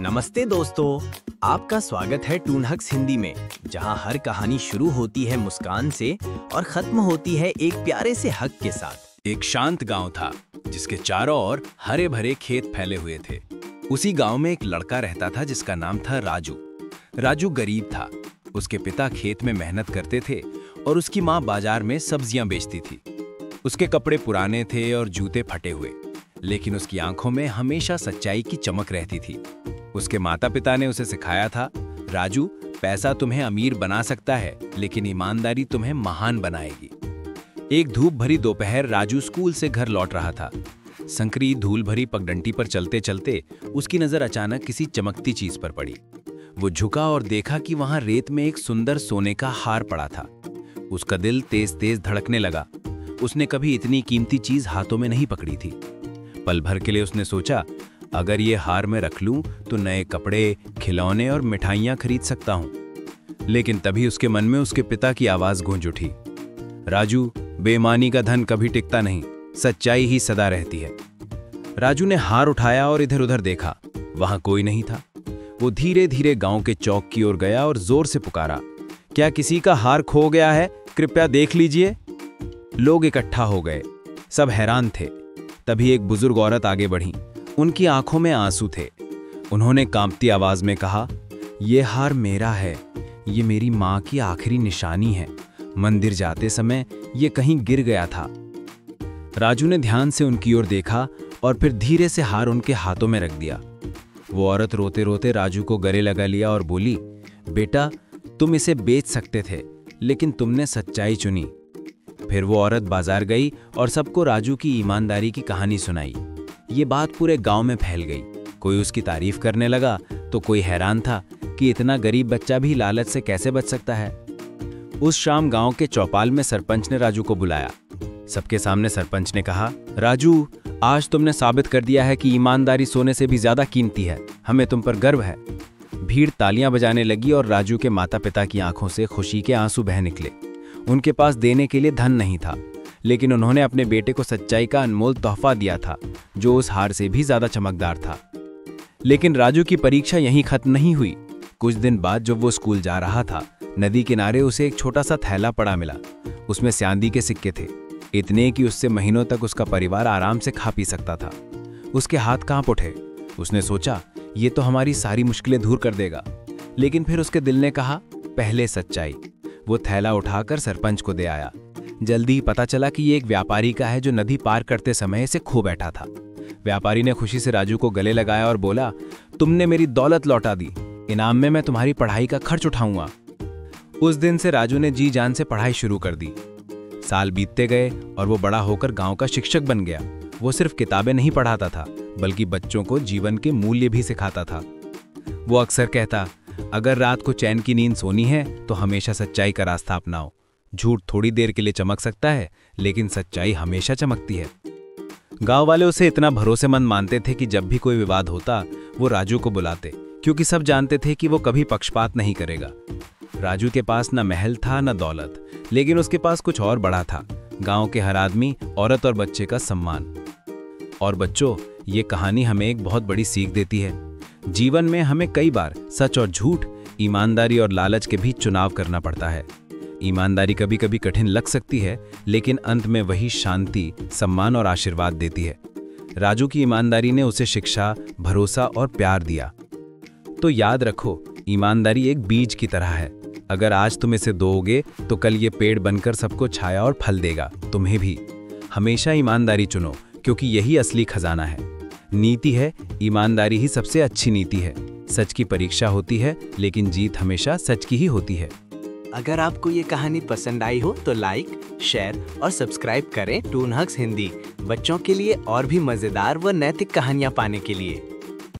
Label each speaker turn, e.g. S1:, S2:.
S1: नमस्ते दोस्तों, आपका स्वागत है टून हक्स हिंदी में, जहां हर कहानी शुरू होती है मुस्कान से और खत्म होती है एक प्यारे से हक के साथ।
S2: एक शांत गांव था जिसके चारों ओर हरे भरे खेत फैले हुए थे। उसी गांव में एक लड़का रहता था जिसका नाम था राजू। राजू गरीब था। उसके पिता खेत में मेहनत करते थे और उसकी माँ बाजार में सब्जियां बेचती थी। उसके कपड़े पुराने थे और जूते फटे हुए, लेकिन उसकी आंखों में हमेशा सच्चाई की चमक रहती थी। उसके माता पिता ने उसे सिखाया था, राजू, पैसा तुम्हें अमीर बना सकता है, लेकिन ईमानदारी तुम्हें महान बनाएगी। एक धूप भरी दोपहर राजू स्कूल से घर लौट रहा था। संकरी धूल भरी पगडंडी पर चलते चलते उसकी नजर अचानक किसी चमकती चीज पर पड़ी। वो झुका और देखा कि वहां रेत में एक सुंदर सोने का हार पड़ा था। उसका दिल तेज तेज धड़कने लगा। उसने कभी इतनी कीमती चीज हाथों में नहीं पकड़ी थी। पल भर के लिए उसने सोचा, अगर ये हार मैं रख लूं तो नए कपड़े, खिलौने और मिठाइयां खरीद सकता हूं। लेकिन तभी उसके मन में उसके पिता की आवाज गूंज उठी, राजू, बेईमानी का धन कभी टिकता नहीं, सच्चाई ही सदा रहती है। राजू ने हार उठाया और इधर उधर देखा। वहां कोई नहीं था। वो धीरे धीरे गांव के चौक की ओर गया और जोर से पुकारा, क्या किसी का हार खो गया है? कृपया देख लीजिए। लोग इकट्ठा हो गए। सब हैरान थे। तभी एक बुजुर्ग औरत आगे बढ़ी। उनकी आंखों में आंसू थे। उन्होंने कांपती आवाज में कहा, यह हार मेरा है। ये मेरी मां की आखिरी निशानी है। मंदिर जाते समय ये कहीं गिर गया था। राजू ने ध्यान से उनकी ओर देखा और फिर धीरे से हार उनके हाथों में रख दिया। वो औरत रोते रोते राजू को गले लगा लिया और बोली, बेटा, तुम इसे बेच सकते थे, लेकिन तुमने सच्चाई चुनी। फिर वो औरत बाजार गई और सबको राजू की ईमानदारी की कहानी सुनाई। ये बात पूरे गांव में फैल गई। कोई उसकी तारीफ करने लगा तो कोई हैरान था कि इतना गरीब बच्चा भी लालच से कैसे बच सकता है। उस शाम गांव के चौपाल में सरपंच ने राजू को बुलाया। सबके सामने सरपंच ने कहा, राजू, आज तुमने साबित कर दिया है कि ईमानदारी सोने से भी ज्यादा कीमती है। हमें तुम पर गर्व है। भीड़ तालियां बजाने लगी और राजू के माता पिता की आंखों से खुशी के आंसू बह निकले। उनके पास देने के लिए धन नहीं था, लेकिन उन्होंने अपने बेटे को सच्चाई का अनमोल तोहफा दिया था, जो उस हार से भी ज्यादा चमकदार था। लेकिन राजू की परीक्षा यहीं खत्म नहीं हुई। कुछ दिन बाद जब वो स्कूल जा रहा था, नदी किनारे उसे एक छोटा सा थैला पड़ा मिला। उसमें चांदी के सिक्के थे, इतने कि उससे महीनों तक उसका परिवार आराम से खा पी सकता था। उसके हाथ कांप उठे। उसने सोचा, ये तो हमारी सारी मुश्किलें दूर कर देगा। लेकिन फिर उसके दिल ने कहा, पहले सच्चाई। वो थैला उठाकर सरपंच को दे आया। जल्दी ही पता चला कि ये एक व्यापारी का है जो नदी पार करते समय इसे खो बैठा था। व्यापारी ने खुशी से राजू को गले लगाया और बोला, तुमने मेरी दौलत लौटा दी। इनाम में मैं तुम्हारी पढ़ाई का खर्च उठाऊंगा। उस दिन से राजू ने जी जान से पढ़ाई शुरू कर दी। साल बीतते गए और वो बड़ा होकर गांव का शिक्षक बन गया। वो सिर्फ किताबें नहीं पढ़ाता था, बल्कि बच्चों को जीवन के मूल्य भी सिखाता था। वो अक्सर कहता, अगर रात को चैन की नींद सोनी है तो हमेशा सच्चाई का रास्ता अपनाओ। झूठ थोड़ी देर के लिए चमक सकता है, लेकिन सच्चाई हमेशा चमकती है। गांव वाले उसे इतना भरोसेमंद मानते थे कि जब भी कोई विवाद होता, वो राजू को बुलाते, क्योंकि सब जानते थे कि वो कभी पक्षपात नहीं करेगा। राजू के पास न महल था न दौलत, लेकिन उसके पास कुछ और बड़ा था, गांव के हर आदमी, औरत और बच्चे का सम्मान। और बच्चों, ये कहानी हमें एक बहुत बड़ी सीख देती है। जीवन में हमें कई बार सच और झूठ, ईमानदारी और लालच के बीच चुनाव करना पड़ता है। ईमानदारी कभी कभी कठिन लग सकती है, लेकिन अंत में वही शांति, सम्मान और आशीर्वाद देती है। राजू की ईमानदारी ने उसे शिक्षा, भरोसा और प्यार दिया। तो याद रखो, ईमानदारी एक बीज की तरह है। अगर आज तुम इसे बोओगे तो कल ये पेड़ बनकर सबको छाया और फल देगा, तुम्हें भी। हमेशा ईमानदारी चुनो, क्योंकि यही असली खजाना है। नीति है, ईमानदारी ही सबसे अच्छी नीति है। सच की परीक्षा होती है, लेकिन जीत हमेशा सच की ही होती है।
S1: अगर आपको ये कहानी पसंद आई हो तो लाइक, शेयर और सब्सक्राइब करें टून हक्स हिंदी, बच्चों के लिए और भी मजेदार व नैतिक कहानियां पाने के लिए।